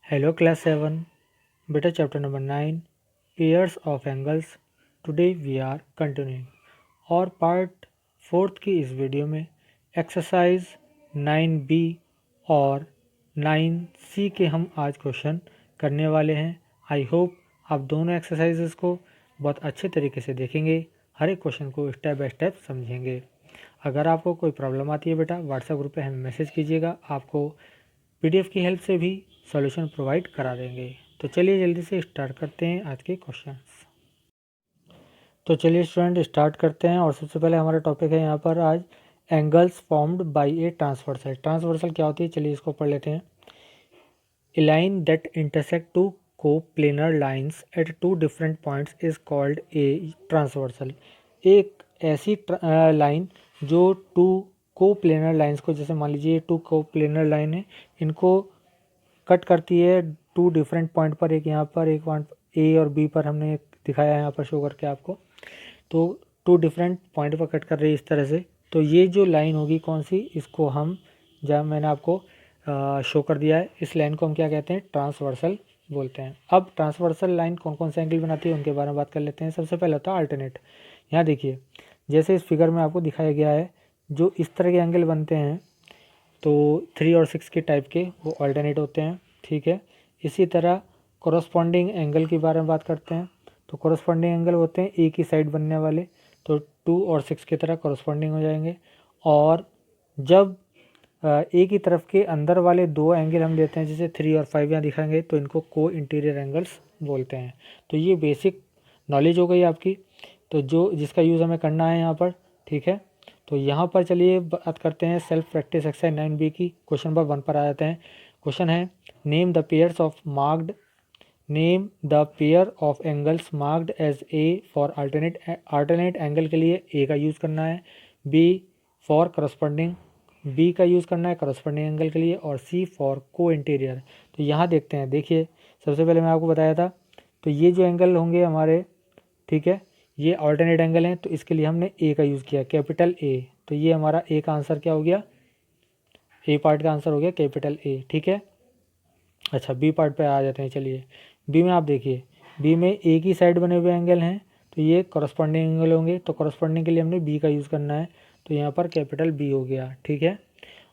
Hello class 7 बेटा chapter number 9 pairs of angles. Today we are continuing our part 4 की इस video में exercise 9B और 9C के हम आज क्वेश्चन करने वाले हैं। आई होप आप दोनों एक्सरसाइजेस को बहुत अच्छे तरीके से देखेंगे, हर एक क्वेश्चन को स्टेप बाय स्टेप समझेंगे। अगर आपको कोई प्रॉब्लम आती है बेटा व्हाट्सएप ग्रुप पे हमें मैसेज कीजिएगा, आपको पीडीएफ की हेल्प से भी सॉल्यूशन प्रोवाइड करा देंगे। तो चलिए जल्दी से स्टार्ट करते हैं आज के क्वेश्चंस। तो चलिए स्टूडेंट स्टार्ट करते हैं और सबसे पहले हमारा टॉपिक है यहाँ पर आज angles formed by a transversal. Transversal क्या होती है चलिए इसको पढ़ लेते हैं। A line that intersect two co-planar lines at two different points is called a transversal। एक ऐसी लाइन जो टू co-planar लाइंस को, जैसे मान लीजिए टू co-planar लाइन है, इनको कट करती है टू डिफरेंट पॉइंट पर, एक यहाँ पर एक पॉइंट ए और बी पर हमने दिखाया है यहाँ पर शो करके आपको। तो टू डिफरेंट पॉइंट पर कट कर रही है इस तरह से। तो ये जो लाइन होगी कौन सी, इसको हम जब मैंने आपको शो कर दिया है, इस लाइन को हम क्या कहते हैं, ट्रांसवर्सल बोलते हैं। अब ट्रांसवर्सल लाइन कौन कौन से एंगल बनाती है उनके बारे में बात कर लेते हैं। सबसे पहले होता है अल्टरनेट। यहाँ देखिए जैसे इस फिगर में आपको दिखाया गया है, जो इस तरह के एंगल बनते हैं तो 3 और 6 के टाइप के वो अल्टरनेट होते हैं, ठीक है। इसी तरह कोरस्पॉन्डिंग एंगल के बारे में बात करते हैं। तो कोरस्पॉन्डिंग एंगल होते हैं एक ही साइड बनने वाले, तो 2 और 6 की तरह कोरस्पॉन्डिंग हो जाएंगे। और जब एक ही तरफ के अंदर वाले दो एंगल हम लेते हैं, जैसे 3 और 5 यहाँ दिखाएंगे, तो इनको को इंटीरियर एंगल्स बोलते हैं। तो ये बेसिक नॉलेज हो गई आपकी, तो जो जिसका यूज़ हमें करना है यहाँ पर, ठीक है। तो यहाँ पर चलिए बात करते हैं सेल्फ प्रैक्टिस एक्सरसाइज 9B की। क्वेश्चन नंबर 1 पर आ जाते हैं। क्वेश्चन है name the pairs of marked name the pair of angles marked as A for alternate angle के लिए ए का यूज़ करना है, बी फॉर करस्पॉन्डिंग बी का यूज़ करना है करस्पॉन्डिंग एंगल के लिए, और सी फॉर को इंटीरियर। तो यहाँ देखते हैं, देखिए सबसे पहले मैं आपको बताया था, तो ये जो एंगल होंगे हमारे, ठीक है, ये अल्टरनेट एंगल हैं, तो इसके लिए हमने ए का यूज़ किया, कैपिटल ए। तो ये हमारा ए का आंसर क्या हो गया, ए पार्ट का आंसर हो गया कैपिटल ए, ठीक है। अच्छा बी पार्ट पे आ जाते हैं। चलिए बी में आप देखिए, बी में एक ही साइड बने हुए एंगल हैं, तो ये कॉरस्पॉन्डिंग एंगल होंगे, तो कॉरस्पॉन्डिंग के लिए हमने बी का यूज़ करना है, तो यहाँ पर कैपिटल बी हो गया, ठीक है।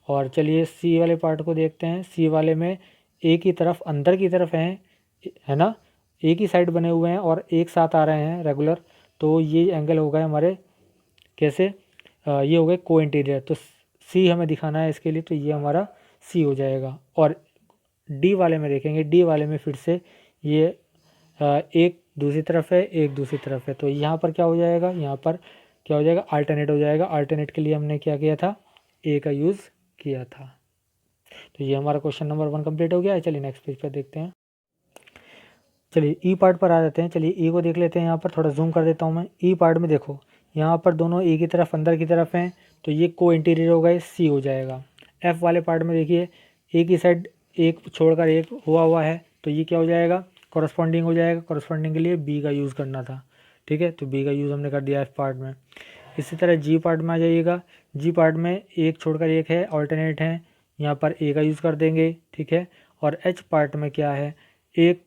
और चलिए सी वाले पार्ट को देखते हैं। सी वाले में एक ही तरफ अंदर की तरफ है ना, एक ही साइड बने हुए हैं और एक साथ आ रहे हैं रेगुलर, तो ये एंगल हो गए हमारे कैसे, ये हो गए को इंटीरियर। तो सी हमें दिखाना है इसके लिए, तो ये हमारा सी हो जाएगा। और डी वाले में देखेंगे, डी वाले में फिर से ये एक दूसरी तरफ है, एक दूसरी तरफ है, तो यहाँ पर क्या हो जाएगा, यहाँ पर क्या हो जाएगा, अल्टरनेट हो जाएगा। अल्टरनेट के लिए हमने क्या किया था, ए का यूज़ किया था। तो ये हमारा क्वेश्चन नंबर 1 कंप्लीट हो गया है। चलिए नेक्स्ट पेज पर देखते हैं। चलिए ई पार्ट पर आ जाते हैं। चलिए ई को देख लेते हैं, यहाँ पर थोड़ा जूम कर देता हूँ मैं। ई पार्ट में देखो यहाँ पर दोनों एक ही तरफ अंदर की तरफ हैं, तो ये को इंटीरियर हो गए, सी हो जाएगा। एफ वाले पार्ट में देखिए एक ही साइड एक छोड़कर एक हुआ है, तो ये क्या हो जाएगा, कॉरस्पॉन्डिंग हो जाएगा। कॉरस्पॉन्डिंग के लिए बी का यूज़ करना था, ठीक है, तो बी का यूज़ हमने कर दिया एफ पार्ट में। इसी तरह जी पार्ट में आ जाइएगा। जी पार्ट में एक छोड़कर एक है, ऑल्टरनेट है, यहाँ पर ए का यूज़ कर देंगे, ठीक है। और एच पार्ट में क्या है, एक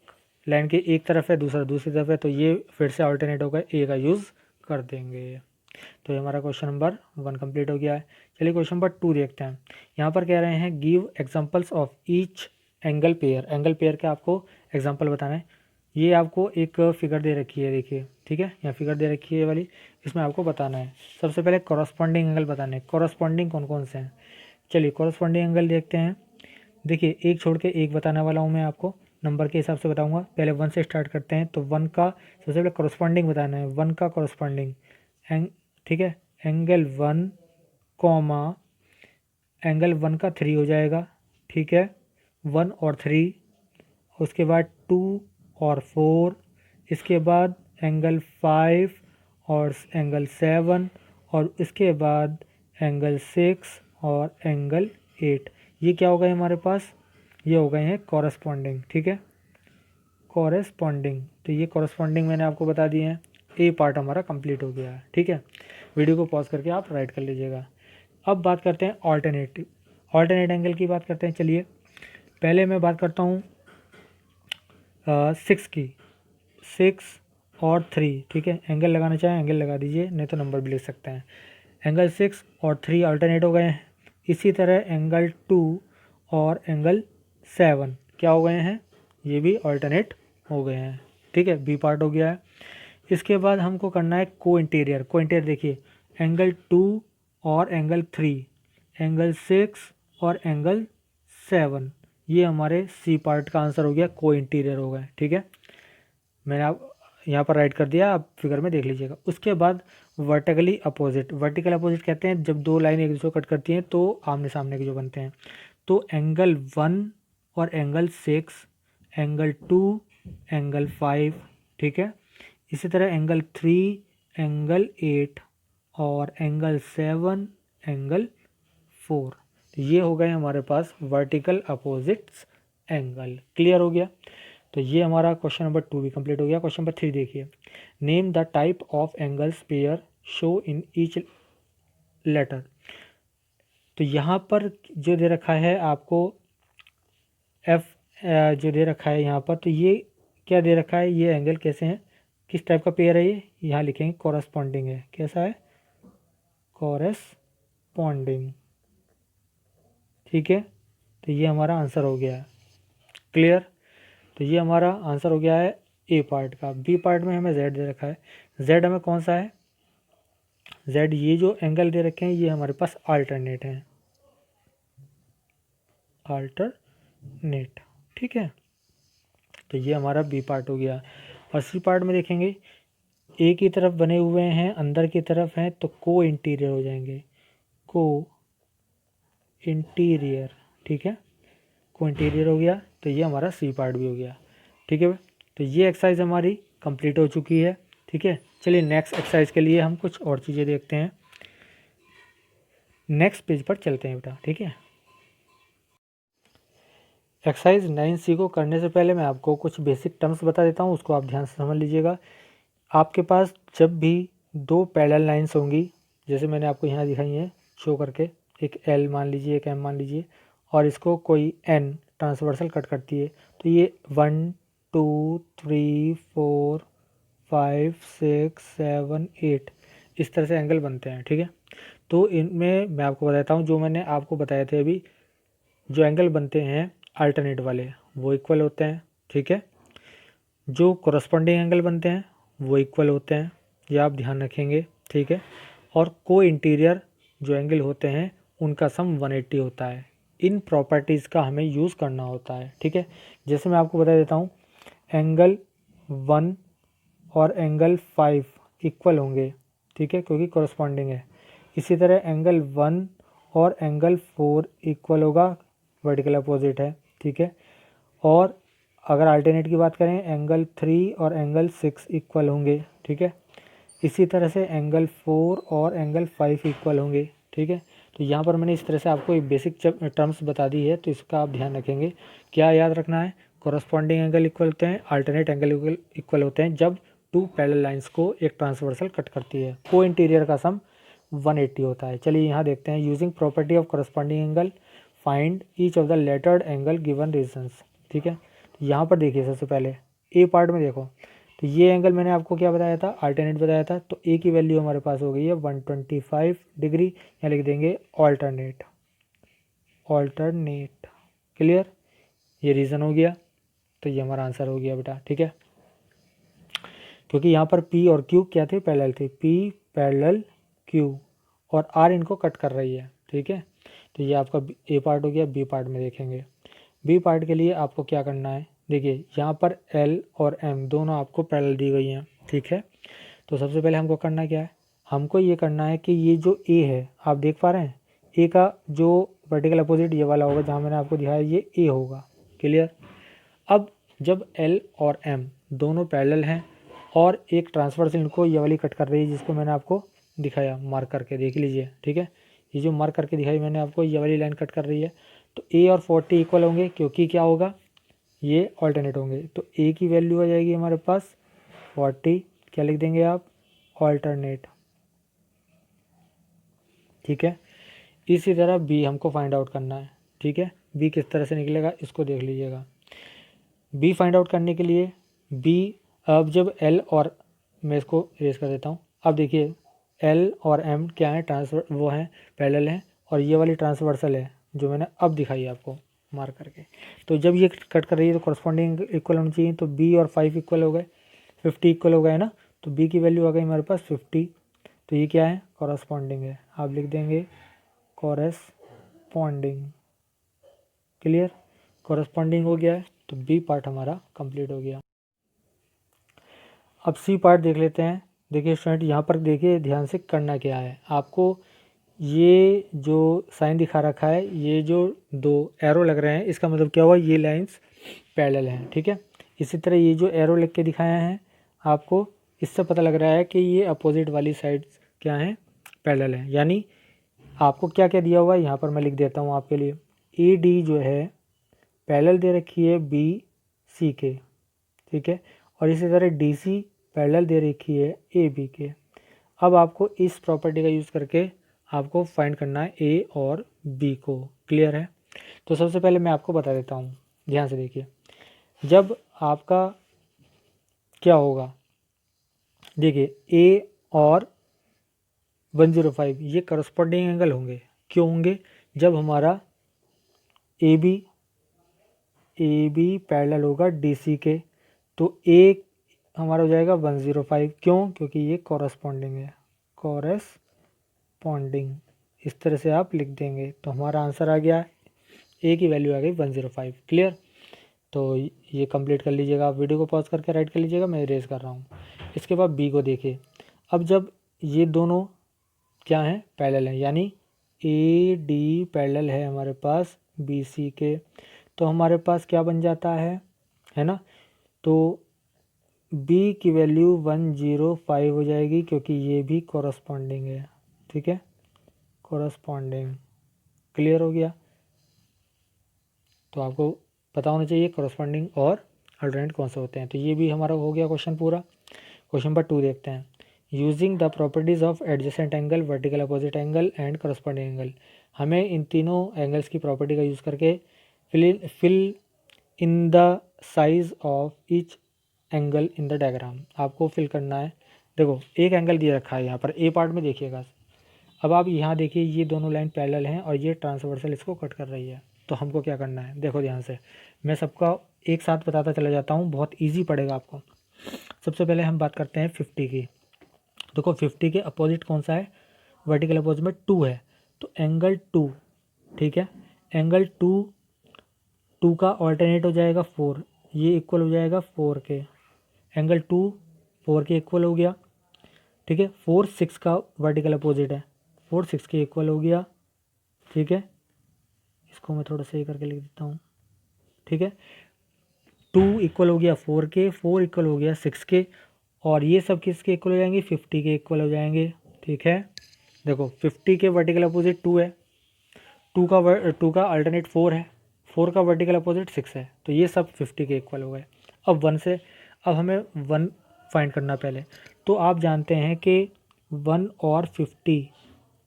लाइन के एक तरफ है, दूसरा दूसरी तरफ है, तो ये फिर से ऑल्टरनेट होकर ए का यूज़ कर देंगे। तो ये हमारा क्वेश्चन नंबर 1 कंप्लीट हो गया है। चलिए क्वेश्चन नंबर 2 देखते हैं। यहाँ पर कह रहे हैं give examples of each angle pair. Angle pair का आपको एग्जांपल बताना है। ये आपको एक फिगर दे रखी है, देखिए, ठीक है, यहाँ फिगर दे रखी है ये वाली, इसमें आपको बताना है। सबसे पहले कॉरस्पॉन्डिंग एंगल बताने हैं। कॉरस्पॉन्डिंग कौन कौन से हैं, चलिए कॉरस्पॉन्डिंग एंगल देखते हैं। देखिए एक छोड़ के एक बताने वाला हूँ मैं आपको, नंबर के हिसाब से बताऊंगा। पहले 1 से स्टार्ट करते हैं। तो 1 का सबसे पहले कॉरस्पॉन्डिंग बताना है। 1 का कॉरस्पॉन्डिंग ठीक है, एंगल 1 कॉमा एंगल 1 का 3 हो जाएगा, ठीक है, 1 और 3। उसके बाद 2 और 4, इसके बाद एंगल 5 और एंगल 7, और इसके बाद एंगल 6 और एंगल 8। ये क्या हो गए हमारे पास, ये हो गए हैं कॉरस्पॉन्डिंग, ठीक है, कॉरस्पॉन्डिंग। तो ये कॉरस्पॉन्डिंग मैंने आपको बता दिए हैं। ए पार्ट हमारा कंप्लीट हो गया है, ठीक है। वीडियो को पॉज करके आप राइट कर लीजिएगा। अब बात करते हैं ऑल्टरनेट एंगल की बात करते हैं। चलिए पहले मैं बात करता हूँ 6 की, 6 और 3, ठीक है। एंगल लगाना चाहें एंगल लगा दीजिए, नहीं तो नंबर भी लिख सकते हैं। एंगल 6 और 3 अल्टरनेट हो गए हैं। इसी तरह एंगल 2 और एंगल 7 क्या हो गए हैं, ये भी अल्टरनेट हो गए हैं, ठीक है। बी पार्ट हो गया है। इसके बाद हमको करना है को इंटीरियर। को इंटीरियर देखिए, एंगल 2 और एंगल 3, एंगल 6 और एंगल 7, ये हमारे सी पार्ट का आंसर हो गया, को इंटीरियर हो गए, ठीक है। मैंने आप यहाँ पर राइट कर दिया, आप फिगर में देख लीजिएगा। उसके बाद वर्टिकली अपोजिट। वर्टिकल अपोजिट कहते हैं जब दो लाइन एक दूसरे को कट करती हैं तो आमने सामने के जो बनते हैं। तो एंगल 1 और एंगल 6, एंगल 2, एंगल 5, ठीक है। इसी तरह एंगल 3, एंगल 8 और एंगल 7, एंगल 4। तो ये हो गए हमारे पास वर्टिकल अपोजिट्स एंगल। क्लियर हो गया। तो ये हमारा क्वेश्चन नंबर 2 भी कंप्लीट हो गया। क्वेश्चन नंबर 3 देखिए, name the type of angles pair show in each letter. तो यहाँ पर जो दे रखा है आपको एफ, जो दे रखा है यहाँ पर, तो ये क्या दे रखा है, ये एंगल कैसे हैं, किस टाइप का पेयर है ये, यहाँ लिखेंगे कॉरस्पॉन्डिंग है। कैसा है, कॉरस्पॉन्डिंग, ठीक है। तो ये हमारा आंसर हो गया है। क्लियर। तो ये हमारा आंसर हो गया है ए पार्ट का। बी पार्ट में हमें जेड दे रखा है। जेड हमें कौन सा है, जेड ये जो एंगल दे रखे हैं ये हमारे पास अल्टरनेट हैं, अल्टरनेट, ठीक है। तो ये हमारा बी पार्ट हो गया। और सी पार्ट में देखेंगे, ए की तरफ बने हुए हैं, अंदर की तरफ हैं, तो को इंटीरियर हो जाएंगे, को इंटीरियर, ठीक है। को इंटीरियर हो गया। तो ये हमारा सी पार्ट भी हो गया, ठीक है। तो ये एक्सरसाइज हमारी कंप्लीट हो चुकी है, ठीक है। चलिए नेक्स्ट एक्सरसाइज के लिए हम कुछ और चीज़ें देखते हैं। नेक्स्ट पेज पर चलते हैं बेटा, ठीक है। एक्सरसाइज 9C को करने से पहले मैं आपको कुछ बेसिक टर्म्स बता देता हूँ, उसको आप ध्यान से समझ लीजिएगा। आपके पास जब भी दो पैरेलल लाइंस होंगी, जैसे मैंने आपको यहाँ दिखाई है शो करके, एक L मान लीजिए, एक M मान लीजिए, और इसको कोई N ट्रांसवर्सल कट करती है, तो ये 1 2 3 4 5 6 7 8 इस तरह से एंगल बनते हैं, ठीक है। तो इनमें मैं आपको बताता हूँ, जो मैंने आपको बताए थे अभी, जो एंगल बनते हैं अल्टरनेट वाले वो इक्वल होते हैं, ठीक है। जो कोरस्पॉन्डिंग एंगल बनते हैं वो इक्वल होते हैं, ये आप ध्यान रखेंगे, ठीक है। और को इंटीरियर जो एंगल होते हैं उनका सम 180 होता है। इन प्रॉपर्टीज़ का हमें यूज़ करना होता है, ठीक है। जैसे मैं आपको बता देता हूँ, एंगल 1 और एंगल 5 इक्वल होंगे, ठीक है, क्योंकि कोरस्पॉन्डिंग है। इसी तरह एंगल 1 और एंगल 4 इक्वल होगा, वर्टिकल अपोजिट है, ठीक है। और अगर अल्टरनेट की बात करें, एंगल 3 और एंगल 6 इक्वल होंगे, ठीक है। इसी तरह से एंगल 4 और एंगल 5 इक्वल होंगे, ठीक है। तो यहाँ पर मैंने इस तरह से आपको एक बेसिक टर्म्स बता दी है, तो इसका आप ध्यान रखेंगे। क्या याद रखना है, कोरस्पॉन्डिंग एंगल इक्वल होते हैं, अल्टरनेट एंगल इक्वल होते हैं जब टू पैरेलल लाइंस को एक ट्रांसवर्सल कट करती है। को इंटीरियर का सम 180 होता है। चलिए यहाँ देखते हैं, using property of corresponding angle find each of the lettered angle given reasons, ठीक है। तो यहाँ पर देखिए, सबसे पहले ए पार्ट में देखो, तो ये एंगल मैंने आपको क्या बताया था, अल्टरनेट बताया था। तो ए की वैल्यू हमारे पास हो गई है 125 डिग्री, यहाँ लिख देंगे ऑल्टरनेट, ऑल्टरनेट। क्लियर, ये रीज़न हो गया। तो ये हमारा आंसर हो गया बेटा, ठीक है। क्योंकि यहाँ पर पी और क्यू क्या थे, पैरेलल थे, पी पैरेलल क्यू, और आर इनको कट कर रही है, ठीक है। तो ये आपका ए पार्ट हो गया। बी पार्ट में देखेंगे, बी पार्ट के लिए आपको क्या करना है, देखिए यहाँ पर एल और एम दोनों आपको पैरेलल दी गई हैं, ठीक है। तो सबसे पहले हमको करना क्या है, हमको ये करना है कि ये जो ए है, आप देख पा रहे हैं, ए का जो वर्टिकल अपोजिट ये वाला होगा जहाँ मैंने आपको दिखाया, ये ए होगा। क्लियर। अब जब एल और एम दोनों पैरेलल हैं और एक ट्रांसवर्स इनको ये वाली कट कर रही है, जिसको मैंने आपको दिखाया मार्क करके, देख लीजिए, ठीक है। ये जो मार्क करके दिखाई मैंने आपको, ये वाली लाइन कट कर रही है, तो ए और 40 इक्वल होंगे, क्योंकि क्या होगा, ये ऑल्टरनेट होंगे। तो ए की वैल्यू आ जाएगी हमारे पास 40, क्या लिख देंगे आप, ऑल्टरनेट, ठीक है। इसी तरह बी हमको फाइंड आउट करना है, ठीक है। बी किस तरह से निकलेगा इसको देख लीजिएगा। बी फाइंड आउट करने के लिए बी, अब जब एल और, मैं इसको इरेज कर देता हूँ, अब देखिए एल और एम क्या है, ट्रांसफर वो हैं पैरेलल हैं, और ये वाली ट्रांसवर्सल है जो मैंने अब दिखाई आपको मार्क करके। तो जब ये कट कर रही है तो कॉरस्पॉन्डिंग इक्वल होनी चाहिए, तो बी और 5 इक्वल हो गए, 50 इक्वल हो गए ना, तो बी की वैल्यू आ गई हमारे पास 50। तो ये क्या है, कॉरस्पॉन्डिंग है, आप लिख देंगे कॉरस्पॉन्डिंग। क्लियर, कॉरस्पॉन्डिंग हो गया है, तो बी पार्ट हमारा कंप्लीट हो गया। अब सी पार्ट देख लेते हैं। देखिए स्टूडेंट, यहाँ पर देखिए ध्यान से करना क्या है आपको, ये जो साइन दिखा रखा है, ये जो दो एरो लग रहे हैं, इसका मतलब क्या हुआ, ये लाइंस पैरेलल हैं, ठीक है। इसी तरह ये जो एरो लिख के दिखाया है आपको, इससे पता लग रहा है कि ये अपोजिट वाली साइड क्या है, पैरेलल है। यानी आपको क्या क्या दिया हुआ है यहाँ पर मैं लिख देता हूँ आपके लिए। ए डी जो है पैरेलल दे रखी है बी सी के, ठीक है, और इसी तरह डी सी पैरेलल दे रखी है ए बी के। अब आपको इस प्रॉपर्टी का यूज़ करके आपको फाइंड करना है ए और बी को। क्लियर है, तो सबसे पहले मैं आपको बता देता हूँ, ध्यान से देखिए। जब आपका क्या होगा, देखिए ए और 105 ये करस्पॉन्डिंग एंगल होंगे। क्यों होंगे, जब हमारा ए बी पैरेलल होगा डी सी के, तो ए हमारा हो जाएगा 105। क्यों, क्योंकि ये कॉरस्पॉन्डिंग है, कॉरस्पॉन्डिंग, इस तरह से आप लिख देंगे तो हमारा आंसर आ गया, ए की वैल्यू आ गई 105। क्लियर, तो ये कंप्लीट कर लीजिएगा, आप वीडियो को पॉज करके राइट कर लीजिएगा, मैं इरेज कर रहा हूँ। इसके बाद बी को देखिए, अब जब ये दोनों क्या हैं, पैरेलल हैं, यानी ए डी पैरेलल है हमारे पास बी सी के, तो हमारे पास क्या बन जाता है ना, तो बी की वैल्यू 105 हो जाएगी, क्योंकि ये भी कॉरस्पॉन्डिंग है, ठीक है, कॉरस्पॉन्डिंग। क्लियर हो गया, तो आपको पता होना चाहिए कॉरस्पॉन्डिंग और अल्टरनेट कौन से होते हैं। तो ये भी हमारा हो गया क्वेश्चन पूरा। क्वेश्चन नंबर 2 देखते हैं। Using the properties of adjacent angle, vertical opposite angle and corresponding angle, हमें इन तीनों एंगल्स की प्रॉपर्टी का यूज़ करके fill in the size of each angle in the diagram, आपको फिल करना है। देखो एक एंगल दिया रखा है यहाँ पर ए पार्ट में, देखिएगा। अब आप यहाँ देखिए ये दोनों लाइन पैरेलल हैं और ये ट्रांसवर्सल इसको कट कर रही है, तो हमको क्या करना है, देखो ध्यान से, मैं सबका एक साथ बताता चला जाता हूँ, बहुत ईजी पड़ेगा आपको। सबसे पहले हम बात करते हैं 50 की। देखो 50 के अपोजिट कौन सा है, वर्टिकल अपोजिट में 2 है, तो एंगल 2, ठीक है, एंगल 2 का ऑल्टरनेट हो जाएगा 4, ये इक्वल हो जाएगा 4 के, एंगल 2 4 के इक्वल हो गया, ठीक है। 4 6 का वर्टिकल अपोजिट है, 4 6 के इक्वल हो गया, ठीक है। इसको मैं थोड़ा सही करके लिख देता हूँ, ठीक है। 2 इक्वल हो गया 4 के, 4 इक्वल हो गया 6 के, और ये सब किसके इक्वल हो जाएंगे, 50 के इक्वल हो जाएंगे, ठीक है। देखो 50 के वर्टिकल अपोजिट 2 है, 2 का अल्टरनेट 4 है, 4 का वर्टिकल अपोजिट 6 है, तो ये सब 50 के इक्वल हो गए। अब 1 से, अब हमें 1 फाइंड करना पहले, तो आप जानते हैं कि 1 और 50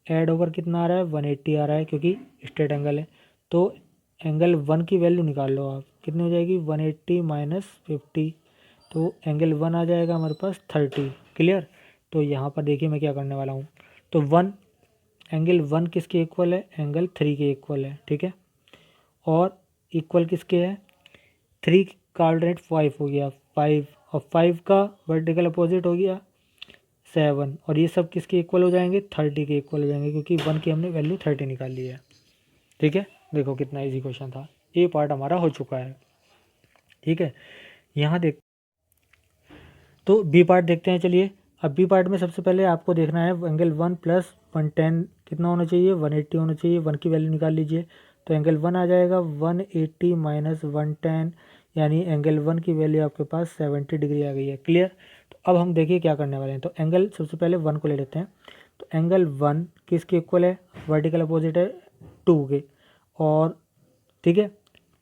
ऐड ओवर कितना आ रहा है, 180 आ रहा है, क्योंकि स्ट्रेट एंगल है। तो एंगल 1 की वैल्यू निकाल लो आप, कितनी हो जाएगी, 180 माइनस 50, तो एंगल 1 आ जाएगा हमारे पास 30। क्लियर, तो यहाँ पर देखिए मैं क्या करने वाला हूँ, तो 1 एंगल 1 किसके इक्वल है, एंगल 3 के इक्वल है, ठीक है, और इक्वल किसके है, 3 का अल्टरनेट 5 हो गया, 5, और 5 का वर्टिकल अपोजिट हो गया 7, और ये सब किसके इक्वल हो जाएंगे, 30 के इक्वल हो जाएंगे, क्योंकि 1 की हमने वैल्यू 30 निकाल ली है, ठीक है। देखो कितना इजी क्वेश्चन था, ए पार्ट हमारा हो चुका है, ठीक है। यहाँ देख, तो बी पार्ट देखते हैं, चलिए। अब बी पार्ट में सबसे पहले आपको देखना है एंगल 1 प्लस 110 कितना होना चाहिए, 180 होना चाहिए, 1 की वैल्यू निकाल लीजिए, तो एंगल 1 आ जाएगा 180 माइनस 110, यानी एंगल 1 की वैल्यू आपके पास 70 डिग्री आ गई है। क्लियर, तो अब हम देखिए क्या करने वाले हैं, तो एंगल सबसे पहले 1 को ले लेते हैं, तो एंगल 1 किसके इक्वल है, वर्टिकल अपोजिट है 2 के, और ठीक है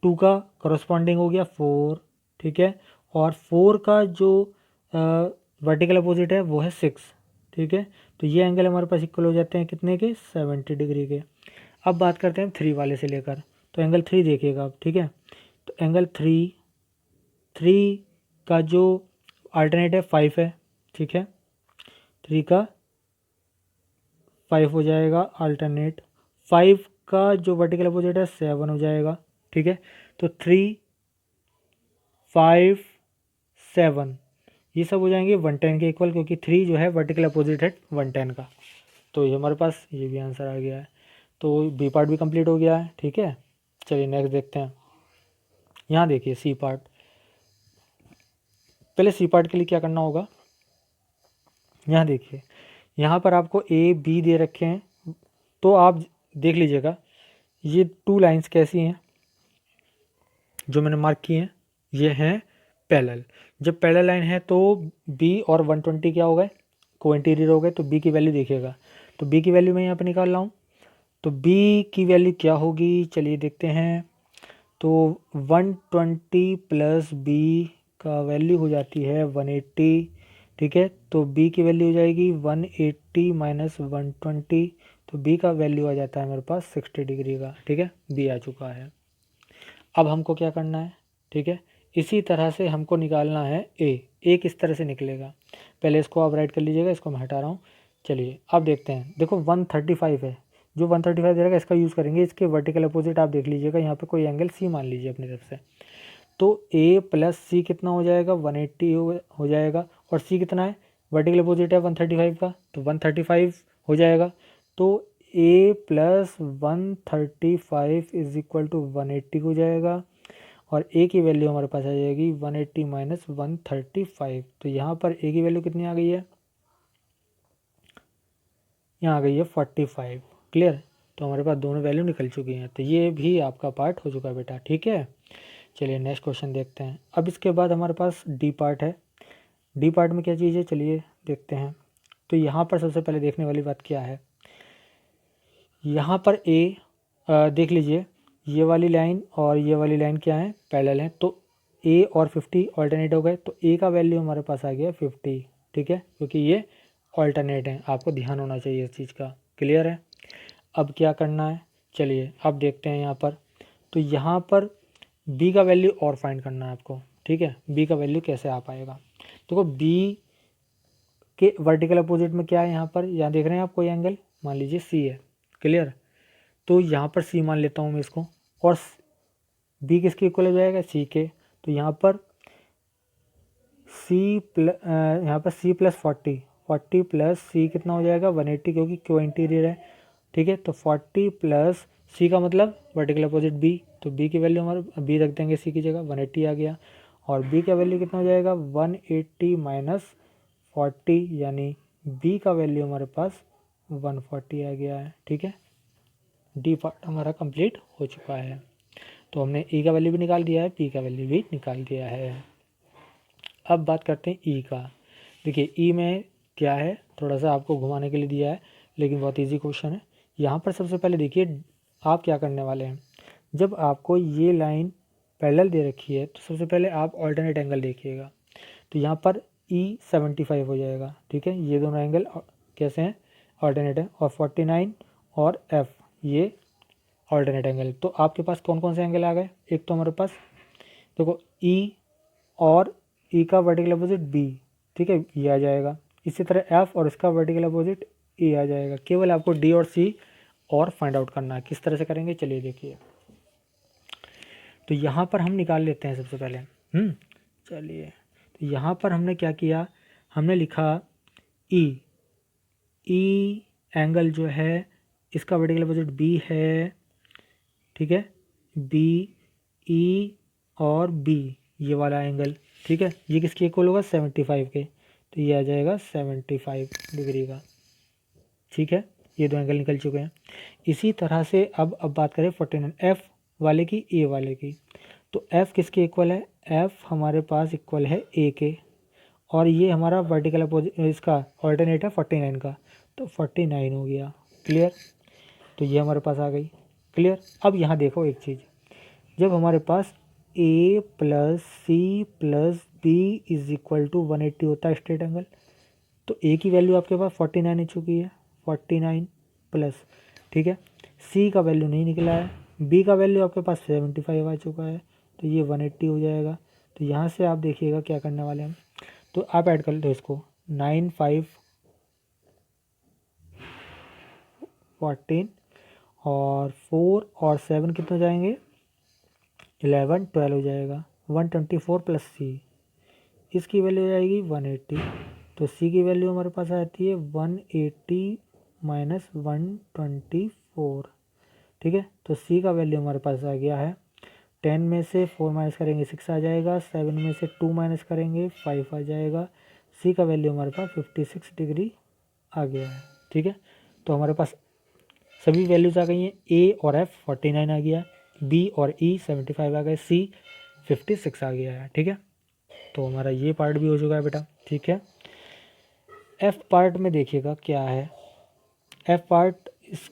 2 का करस्पॉन्डिंग हो गया 4, ठीक है, और 4 का जो वर्टिकल अपोजिट है वो है 6, ठीक है। तो ये एंगल हमारे पास इक्वल हो जाते हैं कितने के, 70 डिग्री के। अब बात करते हैं 3 वाले से लेकर, तो एंगल 3 देखिएगा आप, ठीक है, तो एंगल 3 3 का जो अल्टरनेट है 5 है, ठीक है, 3 का 5 हो जाएगा अल्टरनेट, 5 का जो वर्टिकल अपोजिट है 7 हो जाएगा, ठीक है। तो 3 5 7 ये सब हो जाएंगे 110 के इक्वल, क्योंकि 3 जो है वर्टिकल अपोजिट है 110 का। तो ये हमारे पास ये भी आंसर आ गया है। तो बी पार्ट भी कंप्लीट हो गया है, ठीक है। चलिए नेक्स्ट देखते हैं। यहाँ देखिए सी पार्ट। पहले सी पार्ट के लिए क्या करना होगा, यहाँ देखिए, यहाँ पर आपको ए बी दे रखे हैं, तो आप देख लीजिएगा ये 2 लाइंस कैसी हैं जो मैंने मार्क की हैं, ये हैं पैरेलल। जब पैरेलल लाइन है तो बी और 120 क्या हो गए, को इंटीरियर हो गए, तो बी की वैल्यू देखिएगा। तो बी की वैल्यू मैं यहाँ पे निकाल रहा हूँ, तो बी की वैल्यू क्या होगी, चलिए देखते हैं। तो 120 प्लस बी का वैल्यू हो जाती है 180, ठीक है। तो बी की वैल्यू हो जाएगी 180 माइनस 120, तो बी का वैल्यू आ जाता है मेरे पास 60 डिग्री का, ठीक है, बी आ चुका है। अब हमको क्या करना है, ठीक है, इसी तरह से हमको निकालना है ए किस तरह से निकलेगा, पहले इसको आप राइट कर लीजिएगा, इसको मैं हटा रहा हूँ। चलिए अब देखते हैं, देखो 135 है, जो 135 दे रहेगा इसका यूज़ करेंगे, इसके वर्टिकल अपोजिट आप देख लीजिएगा, यहाँ पे कोई एंगल सी मान लीजिए अपनी तरफ से। तो ए प्लस सी कितना हो जाएगा, 180 हो जाएगा, और सी कितना है, वर्टिकल अपोजिट है 135 का, तो 135 हो जाएगा। तो ए प्लस 135 इज इक्वल टू 180 हो जाएगा, और ए की वैल्यू हमारे पास आ जाएगी 180 माइनस 135। तो यहाँ पर ए की वैल्यू कितनी आ गई है, यहाँ आ गई है 45। क्लियर, तो हमारे पास दोनों वैल्यू निकल चुकी हैं। तो ये भी आपका पार्ट हो चुका है बेटा, ठीक है। चलिए नेक्स्ट क्वेश्चन देखते हैं। अब इसके बाद हमारे पास डी पार्ट है। डी पार्ट में क्या चीज़ है, चलिए देखते हैं। तो यहाँ पर सबसे पहले देखने वाली बात क्या है, यहाँ पर ए देख लीजिए, ये वाली लाइन और ये वाली लाइन क्या है, पैरेलल हैं, तो ए और 50 ऑल्टरनेट हो गए, तो ए का वैल्यू हमारे पास आ गया 50, ठीक है, क्योंकि ये ऑल्टरनेट है, आपको ध्यान होना चाहिए इस चीज़ का। क्लियर है। अब क्या करना है, चलिए अब देखते हैं यहाँ पर। तो यहाँ पर बी का वैल्यू और फाइंड करना है आपको, ठीक है। बी का वैल्यू कैसे आ पाएगा, देखो बी के वर्टिकल अपोजिट में क्या है, यहाँ पर यहाँ देख रहे हैं आप कोई एंगल, मान लीजिए सी है। क्लियर, तो यहाँ पर सी मान लेता हूँ मैं इसको, और बी किसके इक्वल हो जाएगा, सी के। तो यहाँ पर सी प्लस यहाँ पर सी प्लस 40 प्लस सी कितना हो जाएगा 180, क्योंकि क्यों इंटीरियर है, ठीक है। तो 40 प्लस सी का मतलब वर्टिकल अपोजिट बी, तो बी की वैल्यू हमारे बी रख देंगे सी की जगह, 180 आ गया, और बी का वैल्यू कितना हो जाएगा 180 माइनस 40, यानी बी का वैल्यू हमारे पास 140 आ गया है, ठीक है। डी पार्ट हमारा कंप्लीट हो चुका है। तो हमने ई का वैल्यू भी निकाल दिया है, पी का वैल्यू भी निकाल दिया है। अब बात करते हैं ई का। देखिए ई में क्या है, थोड़ा सा आपको घुमाने के लिए दिया है, लेकिन बहुत इजी क्वेश्चन है। यहाँ पर सबसे पहले देखिए आप क्या करने वाले हैं, जब आपको ये लाइन पैरेलल दे रखी है, तो सबसे पहले आप ऑल्टरनेट एंगल देखिएगा। तो यहाँ पर ई 75 हो जाएगा, ठीक है, ये दोनों एंगल कैसे हैं, ऑल्टरनेट है, और 49 और एफ ये ऑल्टरनेट एंगल। तो आपके पास कौन कौन से एंगल आ गए, एक तो हमारे पास देखो ई और ई का वर्टिकल अपोजिट बी, ठीक है, ये आ जाएगा। इसी तरह एफ और इसका वर्टिकल अपोजिट ए आ जाएगा। केवल आपको डी और सी और फाइंड आउट करना है, किस तरह से करेंगे चलिए देखिए। तो यहाँ पर हम निकाल लेते हैं सबसे पहले, चलिए। तो यहाँ पर हमने क्या किया, हमने लिखा ई एंगल जो है इसका वर्टिकल अपोजिट बी है, ठीक है, बी ई और बी ये वाला एंगल, ठीक है, ये किसके इक्वल होगा 75 के, तो ये आ जाएगा 75 डिग्री का, ठीक है। ये दो एंगल निकल चुके हैं। इसी तरह से अब बात करें 49 एफ वाले की, ए वाले की। तो एफ किसके इक्वल है, एफ हमारे पास इक्वल है ए के, और ये हमारा वर्टिकल अपोजिट इसका ऑल्टरनेट है 49 का, तो 49 हो गया। क्लियर, तो ये हमारे पास आ गई। क्लियर, अब यहाँ देखो एक चीज़, जब हमारे पास A plus C plus B is equal to 180 होता है स्ट्रेट एंगल, तो ए की वैल्यू आपके पास 49 आ चुकी है, 49 प्लस, ठीक है, सी का वैल्यू नहीं निकला है, बी का वैल्यू आपके पास 75 आ चुका है, तो ये 180 हो जाएगा। तो यहाँ से आप देखिएगा क्या करने वाले हैं हम। तो आप ऐड कर लो इसको 9 5 14 और 4 और 7 कितना जाएंगे 11 12 हो जाएगा 124 प्लस सी, इसकी वैल्यू हो जाएगी 180। तो सी की वैल्यू हमारे पास आती है 180 माइनस 124। ठीक है, तो सी का वैल्यू हमारे पास आ गया है 10 में से 4 माइनस करेंगे 6 आ जाएगा, 7 में से 2 माइनस करेंगे 5 आ जाएगा। सी का वैल्यू हमारे पास 56 डिग्री आ गया है। ठीक है, तो हमारे पास सभी वैल्यूज आ गई हैं। ए और एफ 49 आ गया, बी और ई 75 आ गए, सी 56 आ गया है। ठीक है, तो हमारा ये पार्ट भी हो चुका है बेटा। ठीक है, एफ पार्ट में देखिएगा क्या है। एफ पार्ट इस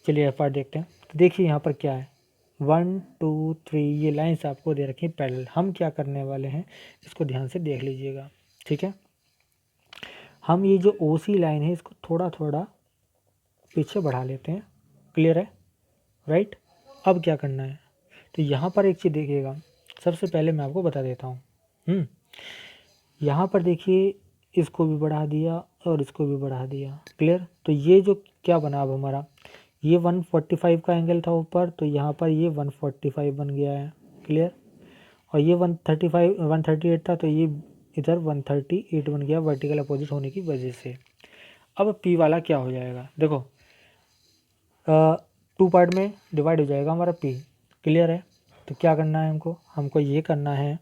चलिए एफ पार्ट देखते हैं। तो देखिए यहाँ पर क्या है 1 2 3 ये लाइन्स आपको दे रखी हैं पैरेलल। हम क्या करने वाले हैं इसको ध्यान से देख लीजिएगा। ठीक है, हम ये जो ओ सी लाइन है इसको थोड़ा थोड़ा पीछे बढ़ा लेते हैं। क्लियर है, राइट। अब क्या करना है, तो यहाँ पर एक चीज़ देखिएगा। सबसे पहले मैं आपको बता देता हूँ। यहाँ पर देखिए इसको भी बढ़ा दिया और इसको भी बढ़ा दिया। क्लियर, तो ये जो क्या बना अब हमारा ये 145 का एंगल था ऊपर, तो यहाँ पर ये 145 बन गया है। क्लियर, और ये 138 था, तो ये इधर 138 बन गया वर्टिकल अपोजिट होने की वजह से। अब पी वाला क्या हो जाएगा, देखो 2 पार्ट में डिवाइड हो जाएगा हमारा पी। क्लियर है, तो क्या करना है हमको ये करना है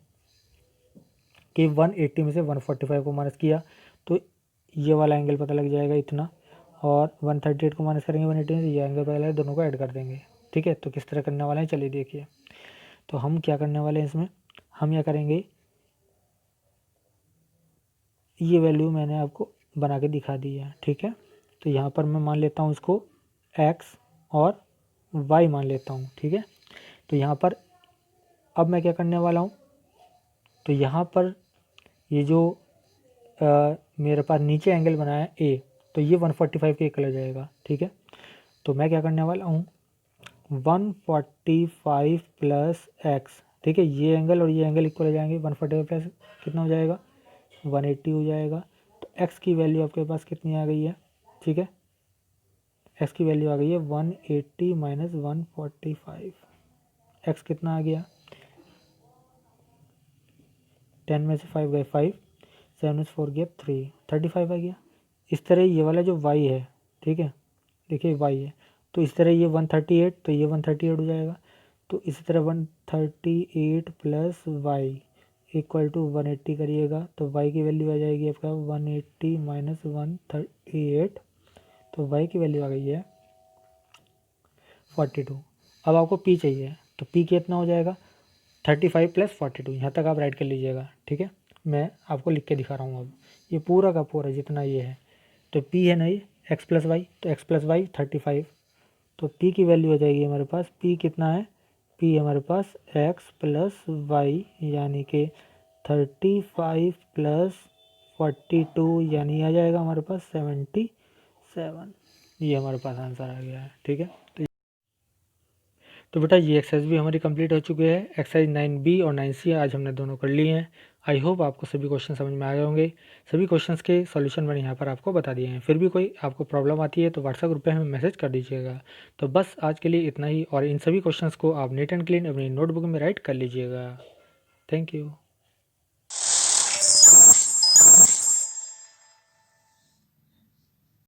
कि 180 में से 145 को माइनस किया तो ये वाला एंगल पता लग जाएगा इतना, और 138 को माइनस करेंगे 180 में से ये एंगल पता लगेगा, दोनों को ऐड कर देंगे। ठीक है, तो किस तरह करने वाले हैं चलिए देखिए। तो हम क्या करने वाले हैं इसमें, हम क्या करेंगे ये वैल्यू मैंने आपको बना के दिखा दी है। ठीक है, तो यहाँ पर मैं मान लेता हूँ इसको x और y मान लेता हूँ। ठीक है, तो यहाँ पर अब मैं क्या करने वाला हूँ, तो यहाँ पर ये जो मेरे पास नीचे एंगल बना है ए, तो ये 145 के इक्वल हो जाएगा। ठीक है, तो मैं क्या करने वाला हूँ 145 प्लस एक्स। ठीक है, ये एंगल और ये एंगल इक्वल हो जाएंगे। 145 प्लस कितना हो जाएगा 180 हो जाएगा। तो एक्स की वैल्यू आपके पास कितनी आ गई है, ठीक है, एक्स की वैल्यू आ गई है 180 माइनस 145। एक्स कितना आ गया 10 में से 5 गए 5, 7 में से 4 गया 3, 35 आ गया। इस तरह ये वाला जो y है, ठीक है, देखिए y है, तो इस तरह ये 138, तो ये 138 हो जाएगा। तो इसी तरह 138 प्लस वाई इक्वल टू 180 करिएगा, तो y की वैल्यू आ जाएगी आपका 180 माइनस 138, तो y की वैल्यू आ गई है 42। अब आपको p चाहिए, तो p कितना हो जाएगा 35 प्लस 42, यहाँ तक आप राइट कर लीजिएगा। ठीक है, मैं आपको लिख के दिखा रहा हूँ। अब ये पूरा का पूरा जितना ये है, तो p है ना ये x प्लस वाई, तो x प्लस वाई 35, तो p की वैल्यू हो जाएगी हमारे पास, p कितना है, p हमारे पास x प्लस वाई यानी कि 35 प्लस 42 यानी आ जाएगा हमारे पास 77। ये हमारे पास आंसर आ गया है। ठीक है, तो बेटा ये एक्सरसाइज भी हमारी कंप्लीट हो चुकी है। एक्सरसाइज 9B और 9C आज हमने दोनों कर लिए हैं। आई होप आपको सभी क्वेश्चन समझ में आ गए होंगे। सभी क्वेश्चंस के सॉल्यूशन मैंने यहाँ पर आपको बता दिए हैं। फिर भी कोई आपको प्रॉब्लम आती है तो व्हाट्सएप ग्रुप पे हमें मैसेज कर दीजिएगा। तो बस आज के लिए इतना ही, और इन सभी क्वेश्चंस को आप नीट एंड क्लीन अपनी नोटबुक में राइट कर लीजिएगा। Thank you.